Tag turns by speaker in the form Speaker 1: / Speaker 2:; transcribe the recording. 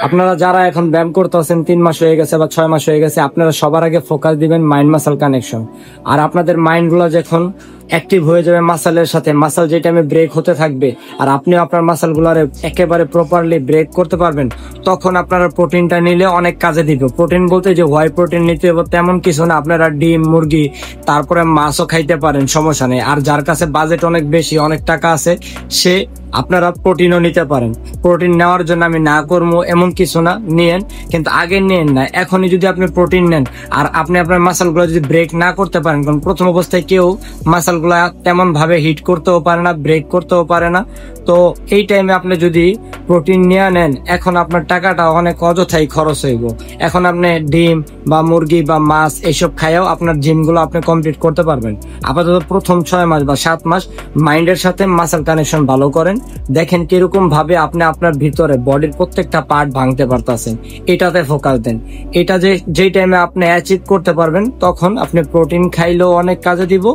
Speaker 1: আপনারা যারা এখন ব্যায়াম করতেছেন 3 মাস হয়ে গেছে বা 6 মাস হয়ে গেছে, আপনারা সবার আগে ফোকাস দিবেন মাইন্ড মাসল কানেকশন। আর আপনাদের মাইন্ড গুলো যখন অ্যাক্টিভ হয়ে যাবে মাসেলের সাথে, মাসেল যে টাইমে ব্রেক হতে থাকবে আর আপনি আপনার মাসেল গুলারে একেবারে প্রপারলি ব্রেক করতে পারবেন, তখন আপনারা প্রোটিনটা নিলে অনেক কাজে দিবে। প্রোটিন বলতে যে হোয়াইট প্রোটিন নিতে হবে তেমন কিছু না, আপনারা ডিম, মুরগি, তারপরে মাছও খাইতে পারেন, সমস্যা নেই। আর যার কাছে বাজেট অনেক বেশি, অনেক টাকা আছে, সে আপনারা প্রোটিনও নিতে পারেন। প্রোটিন নেওয়ার জন্য আমি না করবো এমন কিছু না, নিয়েন, কিন্তু আগে নিয়েন না। এখনই যদি আপনি প্রোটিন নেন আর আপনি আপনার মাসেল গুলো যদি ব্রেক না করতে পারেন, কারণ প্রথম অবস্থায় কেউ মাসেল গুলা তেমন ভাবে হিট করতেও পারে না, ব্রেক করতেও পারে না, তো এই টাইমে আপনি যদি প্রোটিন নিয়ে নেন, এখন আপনার টাকাটা অনেক অযথাই খরচ হইব। এখন আপনি ডিম বা মুরগি বা মাছ এইসব খাইয়াও আপনার জিম গুলো আপনি কমপ্লিট করতে পারবেন। আপাতত প্রথম 6 মাস বা 7 মাস মাইন্ডের সাথে মাসেল কানেকশন ভালো করেন, দেখেন কিরকম ভাবে আপনি আপনার ভিতরে বডির প্রত্যেকটা পার্ট ভাঙতে পারতেছেন, এটাতে ফোকাস দেন। এটা যেই টাইমে আপনি অ্যাচিভ করতে পারবেন, তখন আপনি প্রোটিন খাইলেও অনেক কাজে দিব,